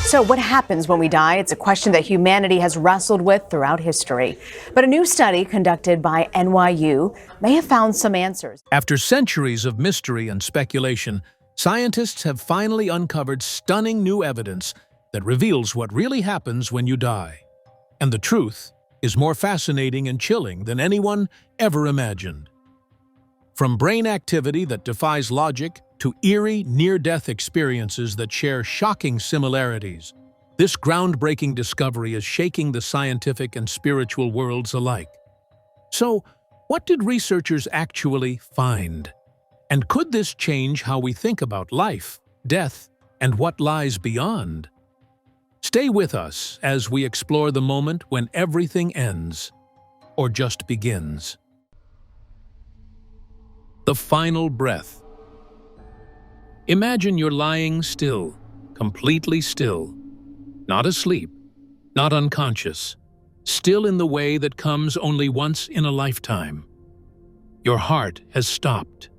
So what happens when we die? It's a question that humanity has wrestled with throughout history. But a new study conducted by NYU may have found some answers. After centuries of mystery and speculation, scientists have finally uncovered stunning new evidence that reveals what really happens when you die. And the truth is more fascinating and chilling than anyone ever imagined. From brain activity that defies logic to eerie, near-death experiences that share shocking similarities, this groundbreaking discovery is shaking the scientific and spiritual worlds alike. So, what did researchers actually find? And could this change how we think about life, death, and what lies beyond? Stay with us as we explore the moment when everything ends, or just begins. The final breath. Imagine you're lying still, completely still, not asleep, not unconscious, still in the way that comes only once in a lifetime. Your heart has stopped.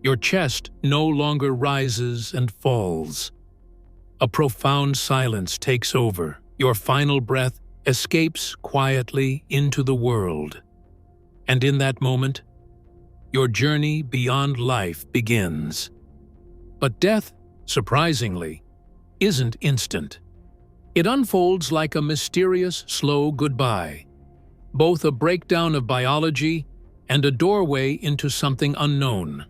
Your chest no longer rises and falls. A profound silence takes over. Your final breath escapes quietly into the world. And in that moment, your journey beyond life begins. But death, surprisingly, isn't instant. It unfolds like a mysterious, slow goodbye, both a breakdown of biology and a doorway into something unknown.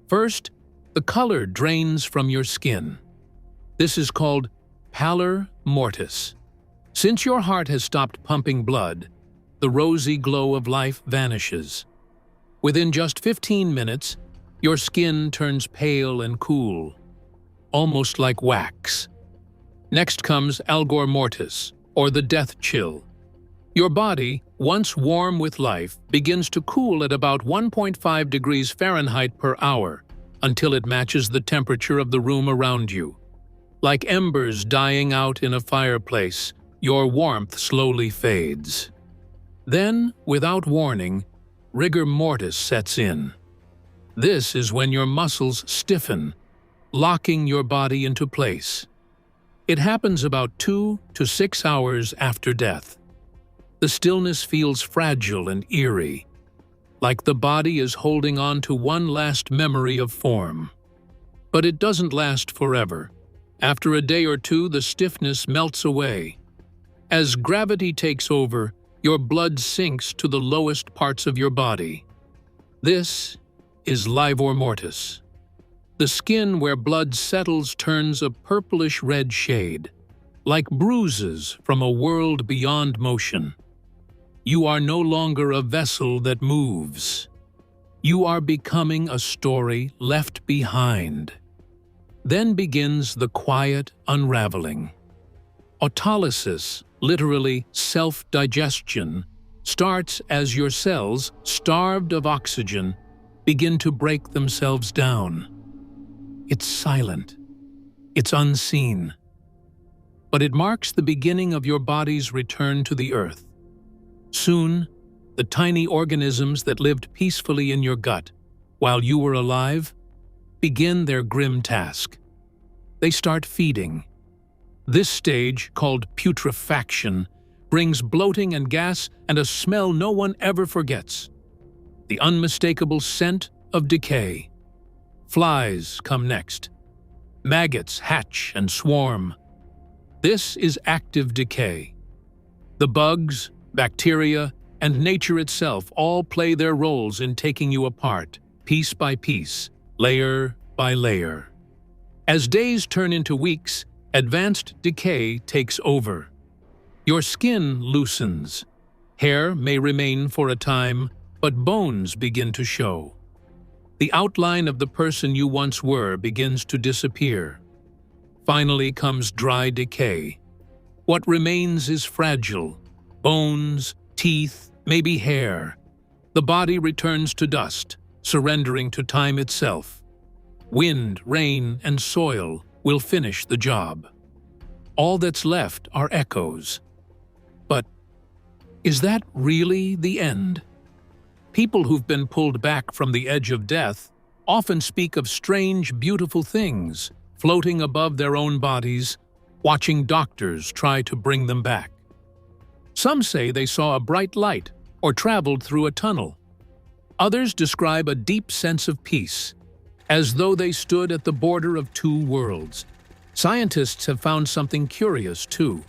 First, the color drains from your skin. This is called pallor mortis. Since your heart has stopped pumping blood, the rosy glow of life vanishes. Within just 15 minutes, your skin turns pale and cool, almost like wax. Next comes algor mortis, or the death chill. Your body, once warm with life, begins to cool at about 1.5 degrees Fahrenheit per hour until it matches the temperature of the room around you. Like embers dying out in a fireplace, your warmth slowly fades. Then, without warning, rigor mortis sets in. This is when your muscles stiffen, locking your body into place. It happens about 2 to 6 hours after death. The stillness feels fragile and eerie, like the body is holding on to one last memory of form. But it doesn't last forever. After a day or two, the stiffness melts away. As gravity takes over, your blood sinks to the lowest parts of your body. This is livor mortis. The skin where blood settles turns a purplish-red shade, like bruises from a world beyond motion. You are no longer a vessel that moves. You are becoming a story left behind. Then begins the quiet unraveling. Autolysis, literally self-digestion, starts as your cells, starved of oxygen, begin to break themselves down. It's silent. It's unseen. But it marks the beginning of your body's return to the earth. Soon, the tiny organisms that lived peacefully in your gut while you were alive begin their grim task. They start feeding. This stage, called putrefaction, brings bloating and gas and a smell no one ever forgets. The unmistakable scent of decay. Flies come next. Maggots hatch and swarm. This is active decay. The bugs, bacteria, and nature itself all play their roles in taking you apart, piece by piece, layer by layer. As days turn into weeks, advanced decay takes over. Your skin loosens. Hair may remain for a time, but bones begin to show. The outline of the person you once were begins to disappear. Finally comes dry decay. What remains is fragile. Bones, teeth, maybe hair. The body returns to dust, surrendering to time itself. Wind, rain, and soil will finish the job. All that's left are echoes. But is that really the end? People who've been pulled back from the edge of death often speak of strange, beautiful things floating above their own bodies, watching doctors try to bring them back. Some say they saw a bright light or traveled through a tunnel. Others describe a deep sense of peace, as though they stood at the border of two worlds. Scientists have found something curious, too.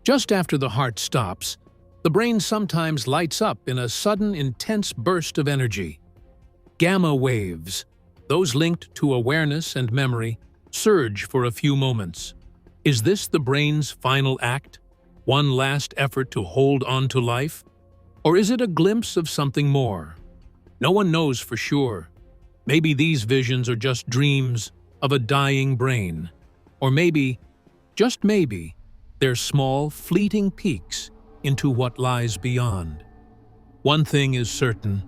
Just after the heart stops, the brain sometimes lights up in a sudden, intense burst of energy. Gamma waves, those linked to awareness and memory, surge for a few moments. Is this the brain's final act? One last effort to hold on to life? Or is it a glimpse of something more? No one knows for sure. Maybe these visions are just dreams of a dying brain. Or maybe, just maybe, they're small, fleeting peeks into what lies beyond. One thing is certain: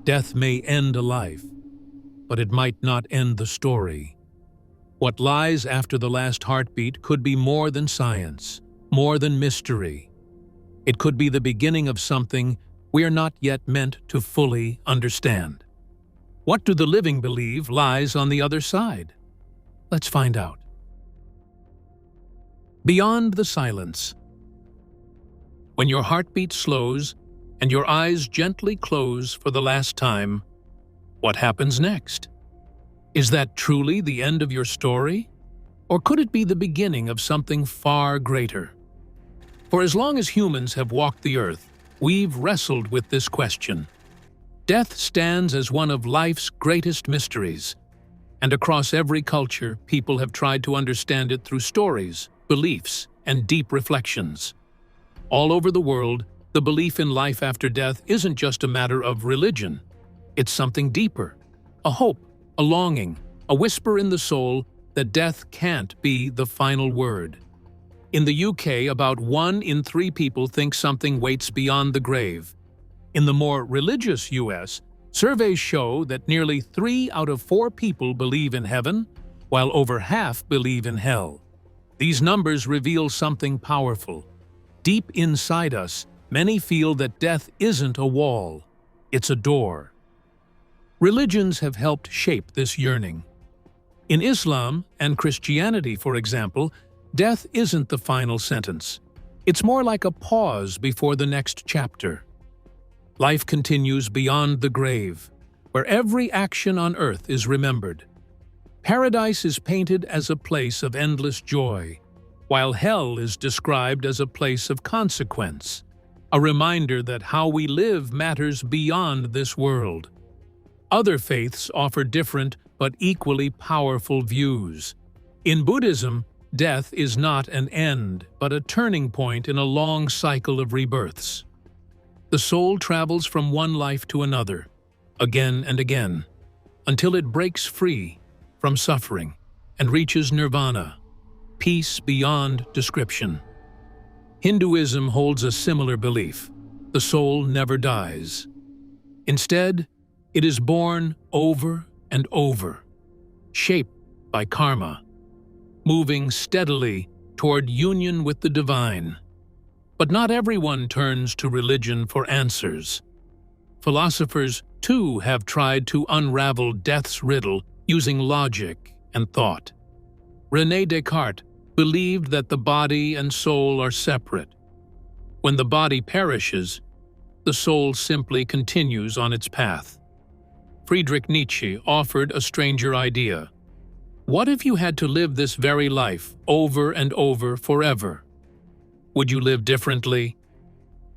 death may end a life, but it might not end the story. What lies after the last heartbeat could be more than science, more than mystery. It could be the beginning of something we are not yet meant to fully understand. What do the living believe lies on the other side? Let's find out. Beyond the silence. When your heartbeat slows and your eyes gently close for the last time, what happens next? Is that truly the end of your story? Or could it be the beginning of something far greater? For as long as humans have walked the earth, we've wrestled with this question. Death stands as one of life's greatest mysteries, and across every culture, people have tried to understand it through stories, beliefs, and deep reflections. All over the world, the belief in life after death isn't just a matter of religion. It's something deeper, a hope, a longing, a whisper in the soul that death can't be the final word. In the UK, about 1 in 3 people think something waits beyond the grave. In the more religious US, surveys show that nearly 3 out of 4 people believe in heaven, while over half believe in hell. These numbers reveal something powerful. Deep inside us, many feel that death isn't a wall, it's a door. Religions have helped shape this yearning. In Islam and Christianity, for example, death isn't the final sentence. It's more like a pause before the next chapter. Life continues beyond the grave, where every action on earth is remembered. Paradise is painted as a place of endless joy, while hell is described as a place of consequence, a reminder that how we live matters beyond this world. Other faiths offer different but equally powerful views. In Buddhism, death is not an end, but a turning point in a long cycle of rebirths. The soul travels from one life to another, again and again, until it breaks free from suffering and reaches nirvana, peace beyond description. Hinduism holds a similar belief: the soul never dies. Instead, it is born over and over, shaped by karma, moving steadily toward union with the divine. But not everyone turns to religion for answers. Philosophers, too, have tried to unravel death's riddle using logic and thought. René Descartes believed that the body and soul are separate. When the body perishes, the soul simply continues on its path. Friedrich Nietzsche offered a stranger idea. What if you had to live this very life over and over forever? Would you live differently?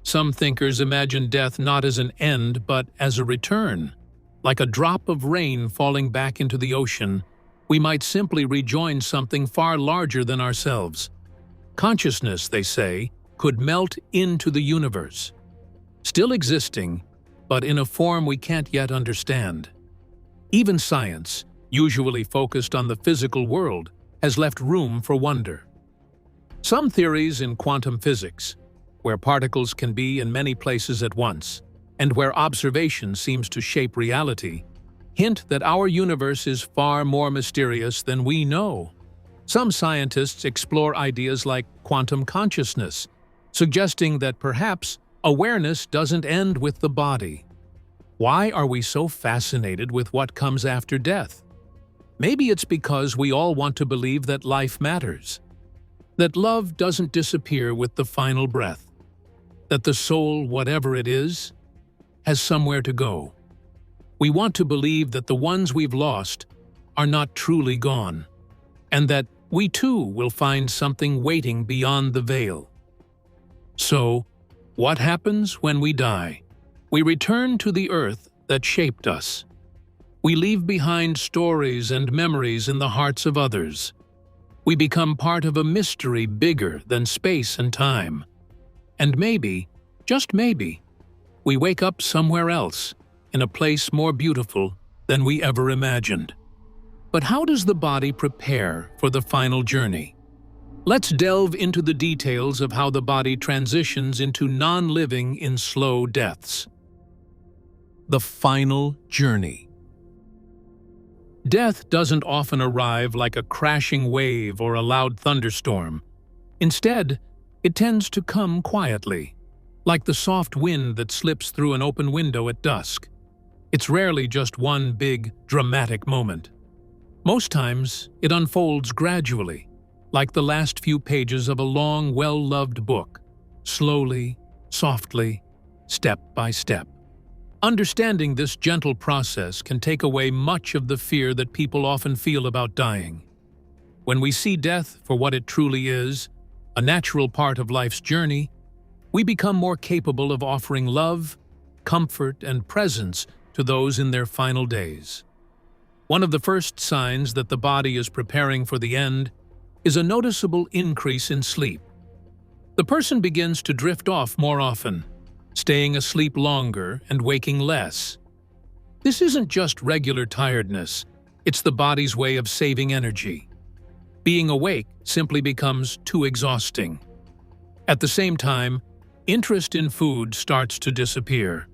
Some thinkers imagine death not as an end, but as a return. Like a drop of rain falling back into the ocean, we might simply rejoin something far larger than ourselves. Consciousness, they say, could melt into the universe, still existing, but in a form we can't yet understand. Even science, usually focused on the physical world, has left room for wonder. Some theories in quantum physics, where particles can be in many places at once, and where observation seems to shape reality, hint that our universe is far more mysterious than we know. Some scientists explore ideas like quantum consciousness, suggesting that perhaps awareness doesn't end with the body. Why are we so fascinated with what comes after death? Maybe it's because we all want to believe that life matters. that love doesn't disappear with the final breath, that the soul, whatever it is, has somewhere to go. We want to believe that the ones we've lost are not truly gone, and that we too will find something waiting beyond the veil. So, what happens when we die? We return to the earth that shaped us. We leave behind stories and memories in the hearts of others. We become part of a mystery bigger than space and time. And maybe, just maybe, we wake up somewhere else, in a place more beautiful than we ever imagined. But how does the body prepare for the final journey? Let's delve into the details of how the body transitions into non-living in slow deaths. The final journey. Death doesn't often arrive like a crashing wave or a loud thunderstorm. Instead, it tends to come quietly, like the soft wind that slips through an open window at dusk. It's rarely just one big, dramatic moment. Most times, it unfolds gradually, like the last few pages of a long, well-loved book, slowly, softly, step by step. Understanding this gentle process can take away much of the fear that people often feel about dying. When we see death for what it truly is, a natural part of life's journey, we become more capable of offering love, comfort, and presence to those in their final days. One of the first signs that the body is preparing for the end is a noticeable increase in sleep. The person begins to drift off more often, staying asleep longer and waking less. This isn't just regular tiredness, it's the body's way of saving energy. Being awake simply becomes too exhausting. At the same time, interest in food starts to disappear.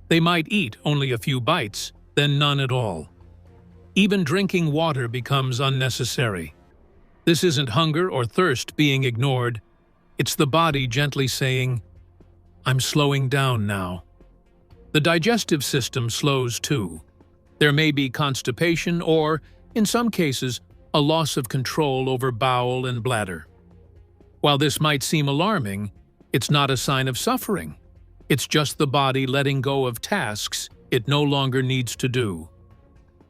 They might eat only a few bites, then none at all. Even drinking water becomes unnecessary. This isn't hunger or thirst being ignored, it's the body gently saying, "I'm slowing down now." The digestive system slows too. There may be constipation or, in some cases, a loss of control over bowel and bladder. While this might seem alarming, it's not a sign of suffering. It's just the body letting go of tasks it no longer needs to do.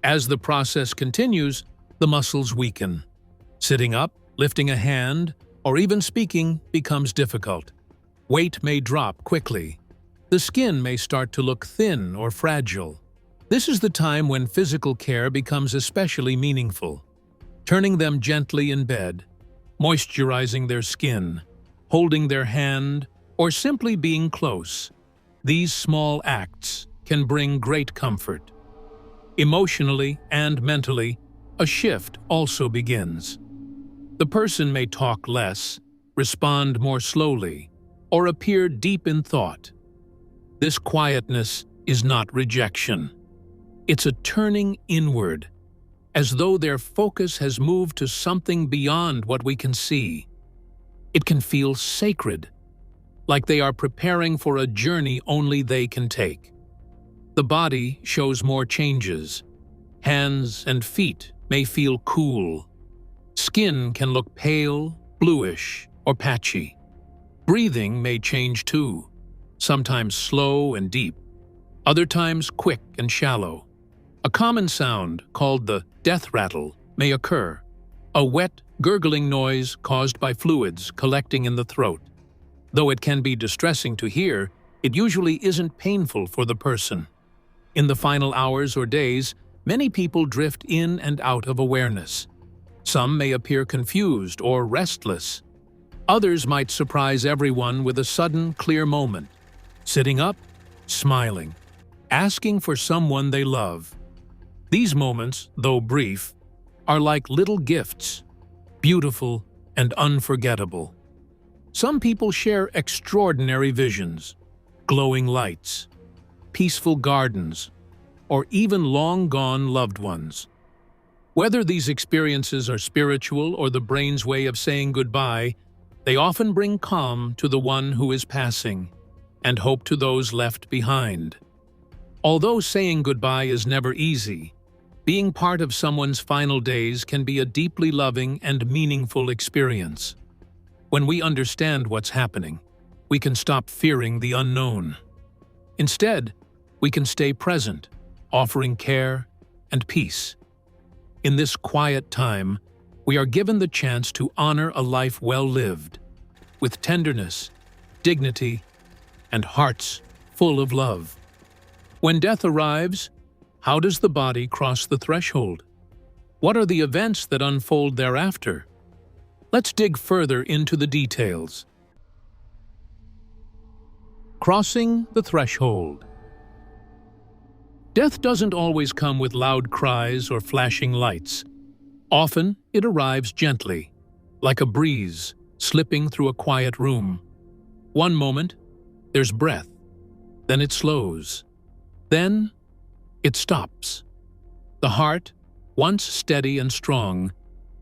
As the process continues, the muscles weaken. Sitting up, lifting a hand, or even speaking becomes difficult. Weight may drop quickly. The skin may start to look thin or fragile. This is the time when physical care becomes especially meaningful. Turning them gently in bed, moisturizing their skin, holding their hand, or simply being close. These small acts can bring great comfort. Emotionally and mentally, a shift also begins. The person may talk less, respond more slowly, or appear deep in thought. This quietness is not rejection. It's a turning inward, as though their focus has moved to something beyond what we can see. It can feel sacred, like they are preparing for a journey only they can take. The body shows more changes. Hands and feet may feel cool. Skin can look pale, bluish, or patchy. Breathing may change too, sometimes slow and deep, other times quick and shallow. A common sound, called the death rattle, may occur, a wet, gurgling noise caused by fluids collecting in the throat. Though it can be distressing to hear, it usually isn't painful for the person. In the final hours or days, many people drift in and out of awareness. Some may appear confused or restless. Others might surprise everyone with a sudden, clear moment, sitting up, smiling, asking for someone they love. These moments, though brief, are like little gifts, beautiful and unforgettable. Some people share extraordinary visions, glowing lights, peaceful gardens, or even long-gone loved ones. Whether these experiences are spiritual or the brain's way of saying goodbye, they often bring calm to the one who is passing and hope to those left behind. Although saying goodbye is never easy, being part of someone's final days can be a deeply loving and meaningful experience. When we understand what's happening, we can stop fearing the unknown. Instead, we can stay present, offering care and peace. In this quiet time, we are given the chance to honor a life well lived, with tenderness, dignity, and hearts full of love. When death arrives, how does the body cross the threshold? What are the events that unfold thereafter? Let's dig further into the details. Crossing the threshold. Death doesn't always come with loud cries or flashing lights. Often, it arrives gently, like a breeze slipping through a quiet room. One moment, there's breath. Then it slows. Then, it stops. The heart, once steady and strong,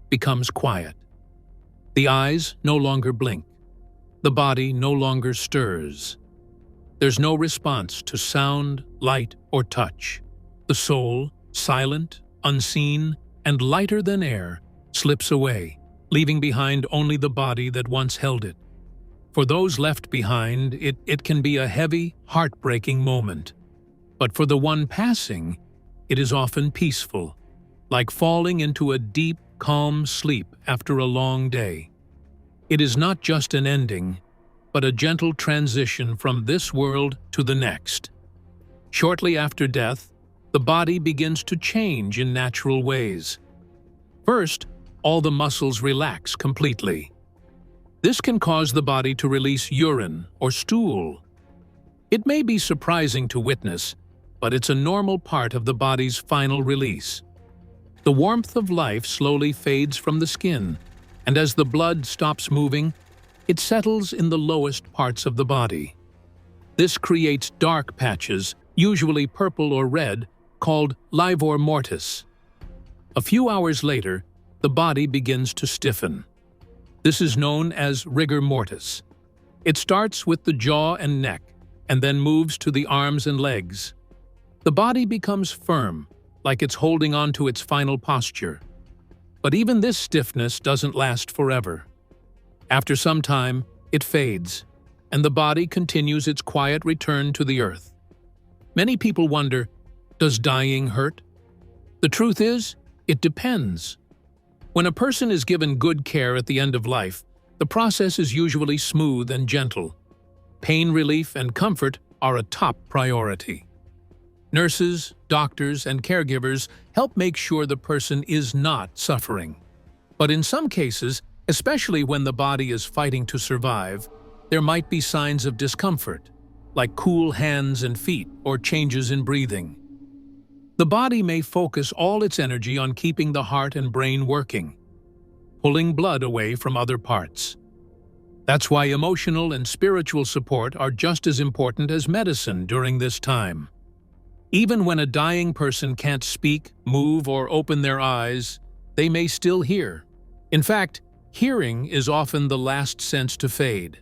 becomes quiet. The eyes no longer blink. The body no longer stirs. There's no response to sound, light, or touch. The soul, silent, unseen, and lighter than air, slips away, leaving behind only the body that once held it. For those left behind, it can be a heavy, heartbreaking moment. But for the one passing, it is often peaceful, like falling into a deep, calm sleep after a long day. It is not just an ending, but a gentle transition from this world to the next. Shortly after death, the body begins to change in natural ways. First, all the muscles relax completely. This can cause the body to release urine or stool. It may be surprising to witness, but it's a normal part of the body's final release. The warmth of life slowly fades from the skin, and as the blood stops moving, it settles in the lowest parts of the body. This creates dark patches, usually purple or red, called livor mortis. A few hours later, the body begins to stiffen. This is known as rigor mortis. It starts with the jaw and neck, and then moves to the arms and legs. The body becomes firm, like it's holding on to its final posture. But even this stiffness doesn't last forever. After some time, it fades, and the body continues its quiet return to the earth. Many people wonder, does dying hurt? The truth is, it depends. When a person is given good care at the end of life, the process is usually smooth and gentle. Pain relief and comfort are a top priority. Nurses, doctors, and caregivers help make sure the person is not suffering. But in some cases, especially when the body is fighting to survive, there might be signs of discomfort, like cool hands and feet or changes in breathing. The body may focus all its energy on keeping the heart and brain working, pulling blood away from other parts. That's why emotional and spiritual support are just as important as medicine during this time. Even when a dying person can't speak, move, or open their eyes, they may still hear. In fact, hearing is often the last sense to fade.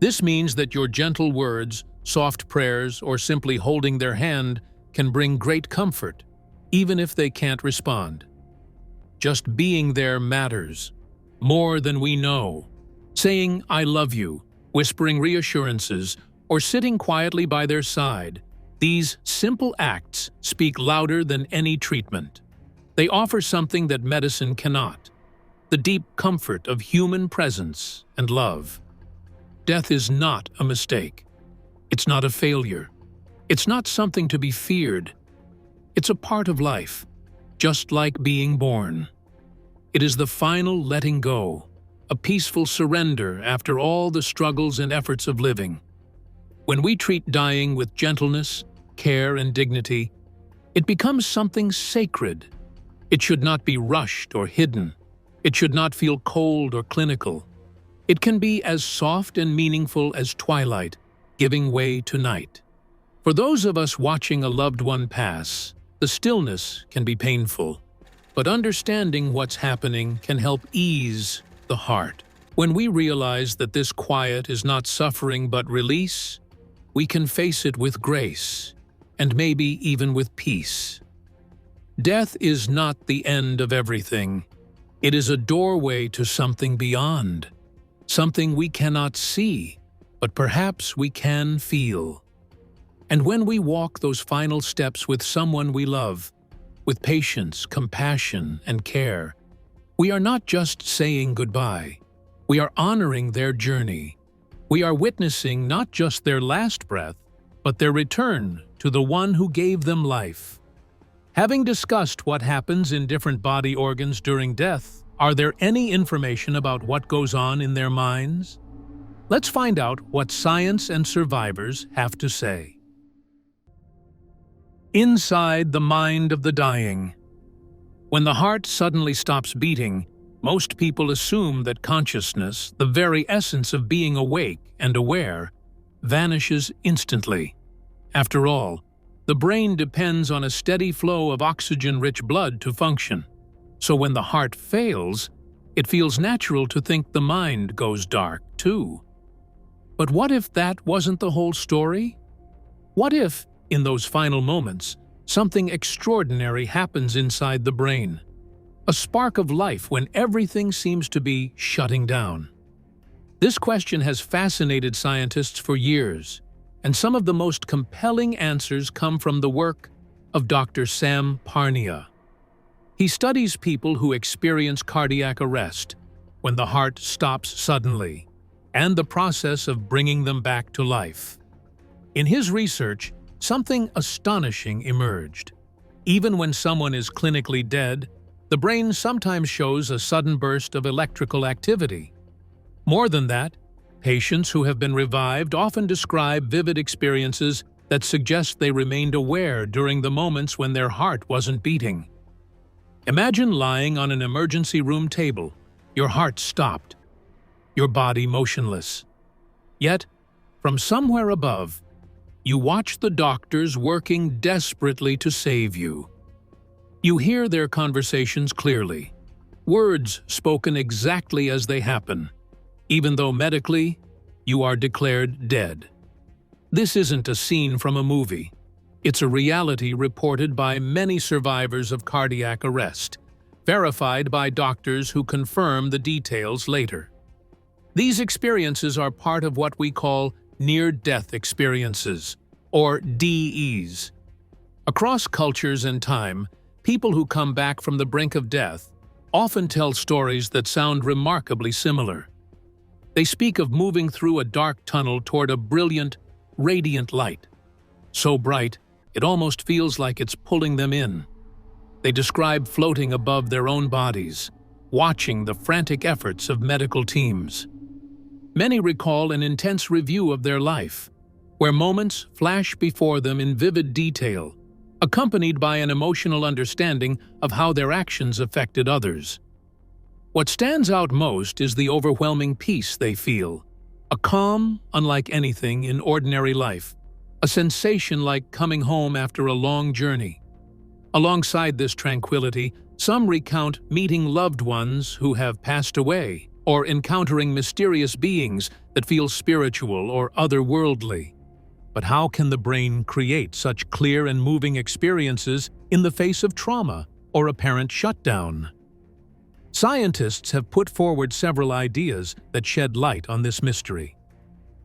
This means that your gentle words, soft prayers, or simply holding their hand can bring great comfort, even if they can't respond. Just being there matters, more than we know. Saying, "I love you," whispering reassurances, or sitting quietly by their side, these simple acts speak louder than any treatment. They offer something that medicine cannot: the deep comfort of human presence and love. Death is not a mistake. It's not a failure. It's not something to be feared. It's a part of life, just like being born. It is the final letting go, a peaceful surrender after all the struggles and efforts of living. When we treat dying with gentleness, care, and dignity, it becomes something sacred. It should not be rushed or hidden. It should not feel cold or clinical. It can be as soft and meaningful as twilight, giving way to night. For those of us watching a loved one pass, the stillness can be painful, but understanding what's happening can help ease the heart. When we realize that this quiet is not suffering but release, we can face it with grace, and maybe even with peace. Death is not the end of everything. It is a doorway to something beyond. something we cannot see, but perhaps we can feel. And when we walk those final steps with someone we love, with patience, compassion, and care, we are not just saying goodbye. We are honoring their journey. We are witnessing not just their last breath, but their return to the one who gave them life. Having discussed what happens in different body organs during death, are there any information about what goes on in their minds? Let's find out what science and survivors have to say. Inside the mind of the dying. When the heart suddenly stops beating, most people assume that consciousness, the very essence of being awake and aware, vanishes instantly. After all, the brain depends on a steady flow of oxygen-rich blood to function. So when the heart fails, it feels natural to think the mind goes dark too. But what if that wasn't the whole story? What if, in those final moments, something extraordinary happens inside the brain? A spark of life when everything seems to be shutting down. This question has fascinated scientists for years, and some of the most compelling answers come from the work of Dr. Sam Parnia. He studies people who experience cardiac arrest, when the heart stops suddenly, and the process of bringing them back to life. In his research, something astonishing emerged. Even when someone is clinically dead, the brain sometimes shows a sudden burst of electrical activity. More than that, patients who have been revived often describe vivid experiences that suggest they remained aware during the moments when their heart wasn't beating. Imagine lying on an emergency room table, your heart stopped, your body motionless. Yet, from somewhere above, you watch the doctors working desperately to save you. You hear their conversations clearly, words spoken exactly as they happen, even though medically, you are declared dead. This isn't a scene from a movie. It's a reality reported by many survivors of cardiac arrest, verified by doctors who confirm the details later. These experiences are part of what we call near-death experiences, or DEs. Across cultures and time, people who come back from the brink of death often tell stories that sound remarkably similar. They speak of moving through a dark tunnel toward a brilliant, radiant light. So bright, it almost feels like it's pulling them in. They describe floating above their own bodies, watching the frantic efforts of medical teams. Many recall an intense review of their life, where moments flash before them in vivid detail, accompanied by an emotional understanding of how their actions affected others. What stands out most is the overwhelming peace they feel, a calm unlike anything in ordinary life, a sensation like coming home after a long journey. Alongside this tranquility, some recount meeting loved ones who have passed away or encountering mysterious beings that feel spiritual or otherworldly. But how can the brain create such clear and moving experiences in the face of trauma or apparent shutdown? Scientists have put forward several ideas that shed light on this mystery.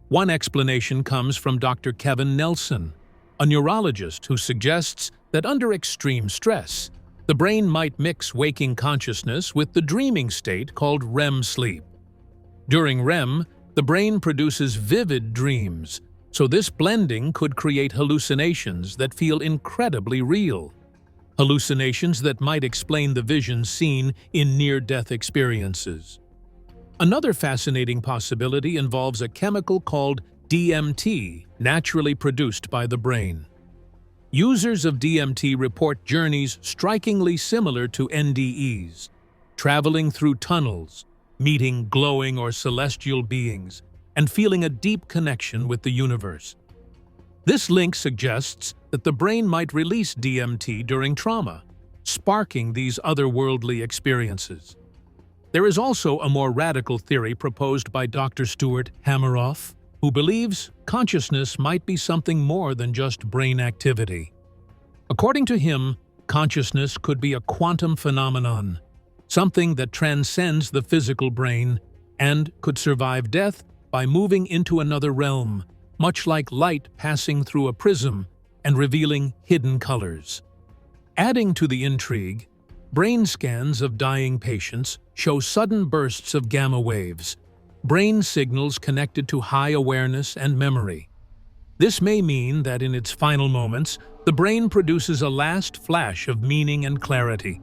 One explanation comes from Dr. Kevin Nelson, a neurologist who suggests that under extreme stress, the brain might mix waking consciousness with the dreaming state called REM sleep. During REM, the brain produces vivid dreams, so this blending could create hallucinations that feel incredibly real. Hallucinations that might explain the visions seen in near-death experiences. Another fascinating possibility involves a chemical called DMT, naturally produced by the brain. Users of DMT report journeys strikingly similar to NDEs, traveling through tunnels, meeting glowing or celestial beings, and feeling a deep connection with the universe. This link suggests that the brain might release DMT during trauma, sparking these otherworldly experiences. There is also a more radical theory proposed by Dr. Stuart Hameroff, who believes consciousness might be something more than just brain activity. According to him, consciousness could be a quantum phenomenon, something that transcends the physical brain and could survive death by moving into another realm, much like light passing through a prism and revealing hidden colors. Adding to the intrigue, brain scans of dying patients show sudden bursts of gamma waves, brain signals connected to high awareness and memory. This may mean that in its final moments, the brain produces a last flash of meaning and clarity,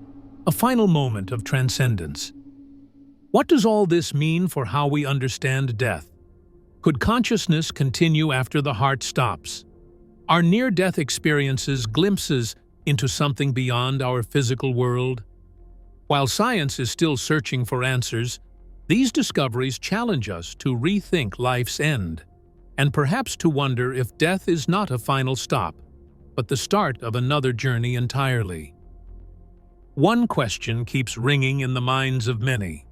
a final moment of transcendence. What does all this mean for how we understand death? Could consciousness continue after the heart stops? Are near-death experiences glimpses into something beyond our physical world? While science is still searching for answers, these discoveries challenge us to rethink life's end, and perhaps to wonder if death is not a final stop, but the start of another journey entirely. One question keeps ringing in the minds of many.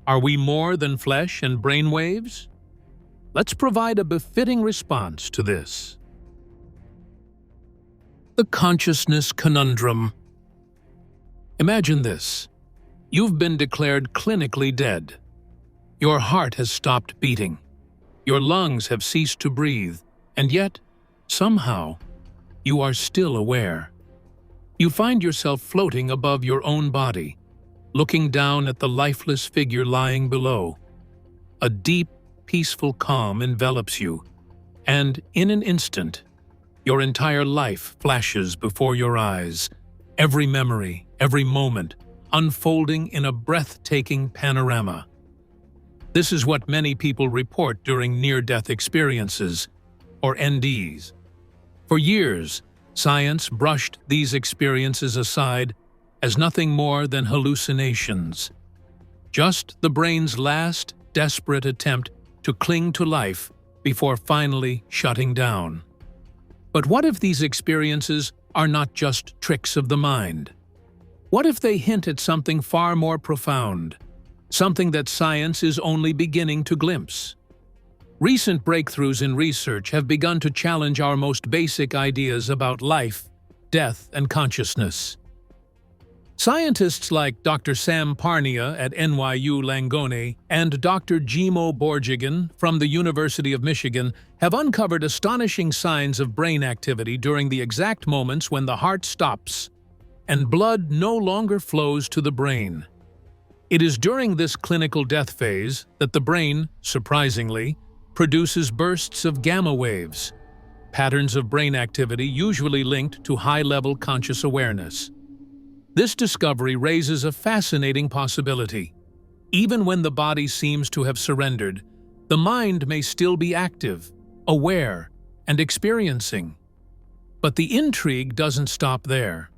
Are we more than flesh and brainwaves? Let's provide a befitting response to this. The Consciousness Conundrum. Imagine this. You've been declared clinically dead. Your heart has stopped beating. Your lungs have ceased to breathe, and yet, somehow, you are still aware. You find yourself floating above your own body, looking down at the lifeless figure lying below. A deep, peaceful calm envelops you, and in an instant, your entire life flashes before your eyes, every memory, every moment, unfolding in a breathtaking panorama. This is what many people report during near-death experiences, or NDEs. For years, science brushed these experiences aside as nothing more than hallucinations. Just the brain's last, desperate attempt to cling to life before finally shutting down. But what if these experiences are not just tricks of the mind? What if they hint at something far more profound, something that science is only beginning to glimpse? Recent breakthroughs in research have begun to challenge our most basic ideas about life, death, and consciousness. Scientists like Dr. Sam Parnia at NYU Langone and Dr. Jimo Borjigan from the University of Michigan have uncovered astonishing signs of brain activity during the exact moments when the heart stops and blood no longer flows to the brain. It is during this clinical death phase that the brain, surprisingly, produces bursts of gamma waves, patterns of brain activity usually linked to high-level conscious awareness. This discovery raises a fascinating possibility. Even when the body seems to have surrendered, the mind may still be active, aware, and experiencing. But the intrigue doesn't stop there.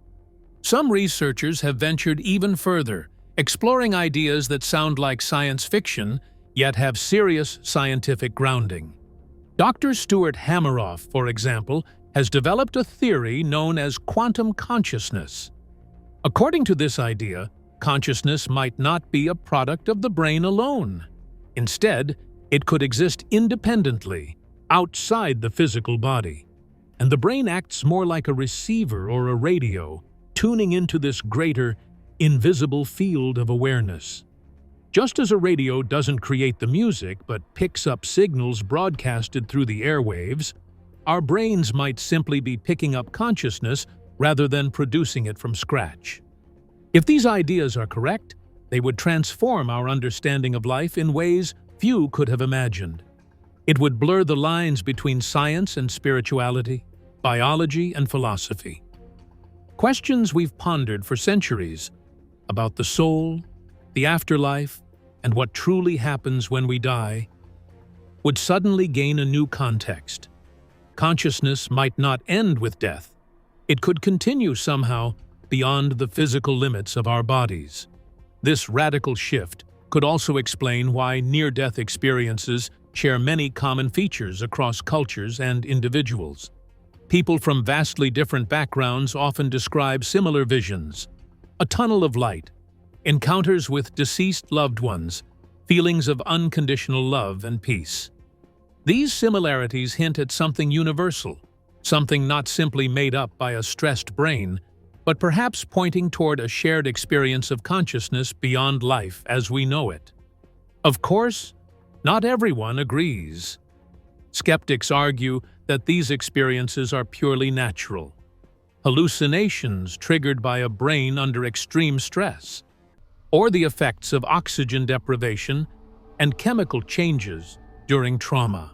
Some researchers have ventured even further, exploring ideas that sound like science fiction, yet have serious scientific grounding. Dr. Stuart Hameroff, for example, has developed a theory known as quantum consciousness. According to this idea, consciousness might not be a product of the brain alone. Instead, it could exist independently, outside the physical body. And the brain acts more like a receiver or a radio, tuning into this greater, invisible field of awareness. Just as a radio doesn't create the music but picks up signals broadcasted through the airwaves, our brains might simply be picking up consciousness rather than producing it from scratch. If these ideas are correct, they would transform our understanding of life in ways few could have imagined. It would blur the lines between science and spirituality, biology and philosophy. Questions we've pondered for centuries about the soul, the afterlife, and what truly happens when we die would suddenly gain a new context. Consciousness might not end with death. It could continue somehow beyond the physical limits of our bodies. This radical shift could also explain why near-death experiences share many common features across cultures and individuals. People from vastly different backgrounds often describe similar visions: a tunnel of light, encounters with deceased loved ones, feelings of unconditional love and peace. These similarities hint at something universal, something not simply made up by a stressed brain, but perhaps pointing toward a shared experience of consciousness beyond life as we know it. Of course, not everyone agrees. Skeptics argue that these experiences are purely natural, hallucinations triggered by a brain under extreme stress, or the effects of oxygen deprivation and chemical changes during trauma.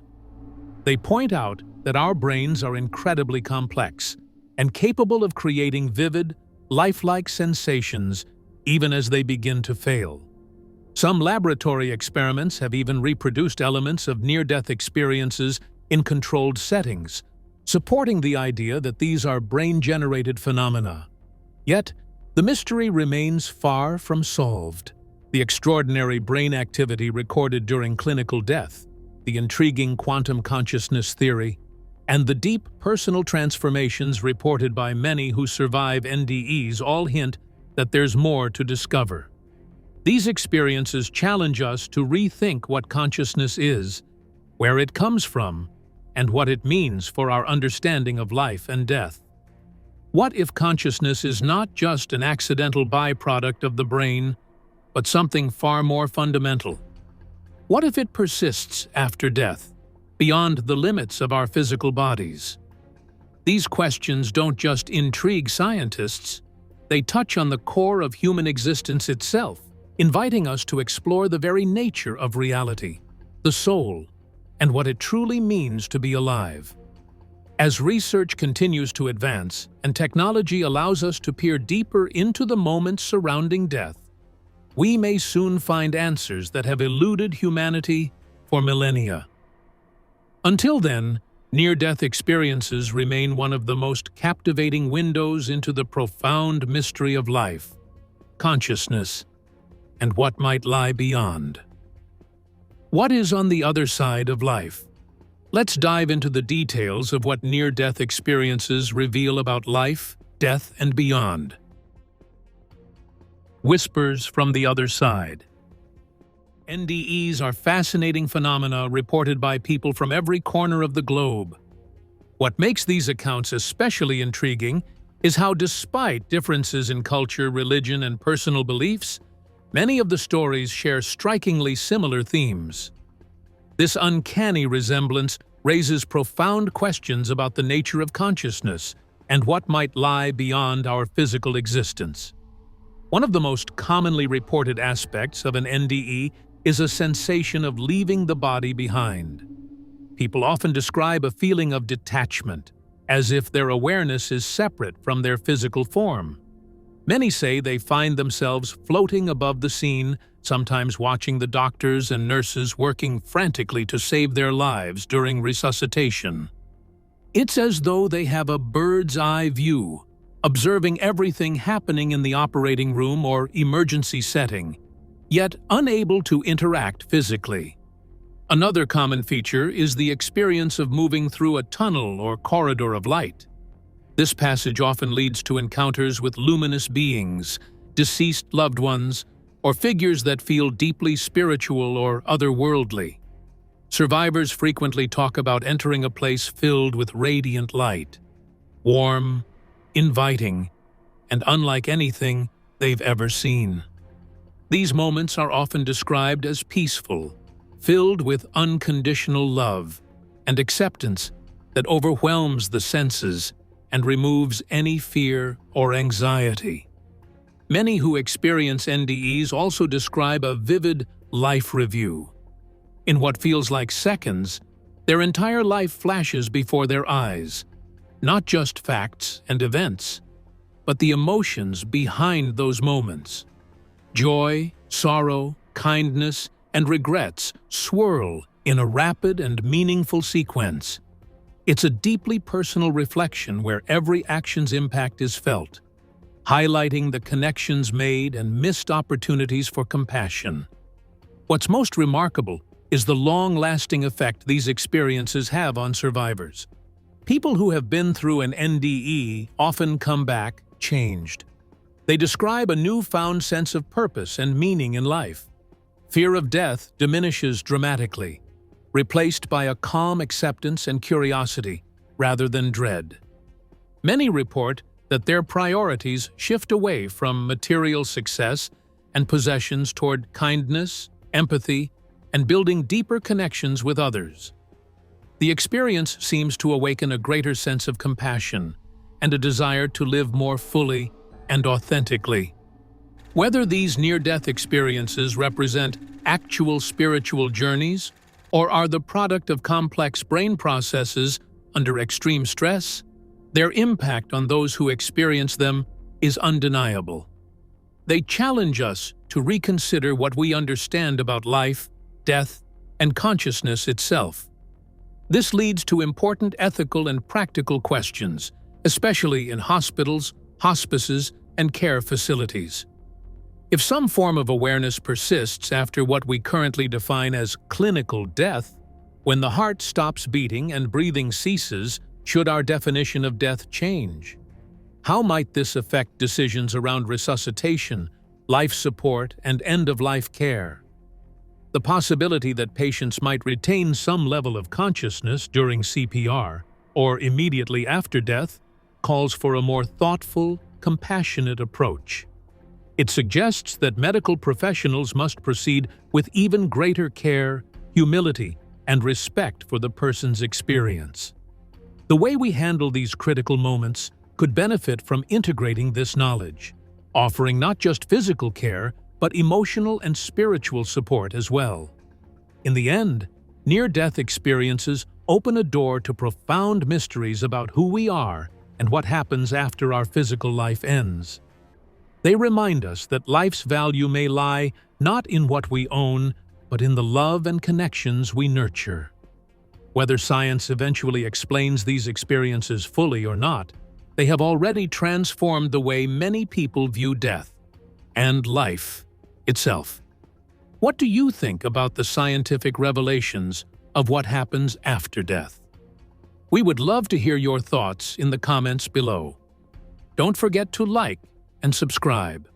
They point out that our brains are incredibly complex and capable of creating vivid, lifelike sensations even as they begin to fail. Some laboratory experiments have even reproduced elements of near-death experiences in controlled settings, supporting the idea that these are brain-generated phenomena. Yet, the mystery remains far from solved. The extraordinary brain activity recorded during clinical death, the intriguing quantum consciousness theory, and the deep personal transformations reported by many who survive NDEs all hint that there's more to discover. These experiences challenge us to rethink what consciousness is, where it comes from, and what it means for our understanding of life and death. What if consciousness is not just an accidental byproduct of the brain, but something far more fundamental? What if it persists after death, beyond the limits of our physical bodies? These questions don't just intrigue scientists, they touch on the core of human existence itself, inviting us to explore the very nature of reality, the soul, and what it truly means to be alive. As research continues to advance and technology allows us to peer deeper into the moments surrounding death, we may soon find answers that have eluded humanity for millennia. Until then, near-death experiences remain one of the most captivating windows into the profound mystery of life, consciousness, and what might lie beyond. What is on the other side of life? Let's dive into the details of what near-death experiences reveal about life, death, and beyond. Whispers from the other side. NDEs are fascinating phenomena reported by people from every corner of the globe. What makes these accounts especially intriguing is how, despite differences in culture, religion, and personal beliefs, many of the stories share strikingly similar themes. This uncanny resemblance raises profound questions about the nature of consciousness and what might lie beyond our physical existence. One of the most commonly reported aspects of an NDE is a sensation of leaving the body behind. People often describe a feeling of detachment, as if their awareness is separate from their physical form. Many say they find themselves floating above the scene, sometimes watching the doctors and nurses working frantically to save their lives during resuscitation. It's as though they have a bird's-eye view, observing everything happening in the operating room or emergency setting, yet unable to interact physically. Another common feature is the experience of moving through a tunnel or corridor of light. This passage often leads to encounters with luminous beings, deceased loved ones, or figures that feel deeply spiritual or otherworldly. Survivors frequently talk about entering a place filled with radiant light, warm, inviting, and unlike anything they've ever seen. These moments are often described as peaceful, filled with unconditional love and acceptance that overwhelms the senses and removes any fear or anxiety. Many who experience NDEs also describe a vivid life review. In what feels like seconds, their entire life flashes before their eyes, not just facts and events, but the emotions behind those moments. Joy, sorrow, kindness, and regrets swirl in a rapid and meaningful sequence. It's a deeply personal reflection where every action's impact is felt, highlighting the connections made and missed opportunities for compassion. What's most remarkable is the long-lasting effect these experiences have on survivors. People who have been through an NDE often come back changed. They describe a newfound sense of purpose and meaning in life. Fear of death diminishes dramatically, replaced by a calm acceptance and curiosity rather than dread. Many report that their priorities shift away from material success and possessions toward kindness, empathy, and building deeper connections with others. The experience seems to awaken a greater sense of compassion and a desire to live more fully and authentically. Whether these near-death experiences represent actual spiritual journeys or are the product of complex brain processes under extreme stress, their impact on those who experience them is undeniable. They challenge us to reconsider what we understand about life, death, and consciousness itself. This leads to important ethical and practical questions, especially in hospitals, hospices, and care facilities. If some form of awareness persists after what we currently define as clinical death, when the heart stops beating and breathing ceases, should our definition of death change? How might this affect decisions around resuscitation, life support, and end-of-life care? The possibility that patients might retain some level of consciousness during CPR or immediately after death calls for a more thoughtful, compassionate approach. It suggests that medical professionals must proceed with even greater care, humility, and respect for the person's experience. The way we handle these critical moments could benefit from integrating this knowledge, offering not just physical care, but emotional and spiritual support as well. In the end, near-death experiences open a door to profound mysteries about who we are and what happens after our physical life ends. They remind us that life's value may lie not in what we own, but in the love and connections we nurture. Whether science eventually explains these experiences fully or not, they have already transformed the way many people view death and life itself. What do you think about the scientific revelations of what happens after death? We would love to hear your thoughts in the comments below. Don't forget to like and subscribe.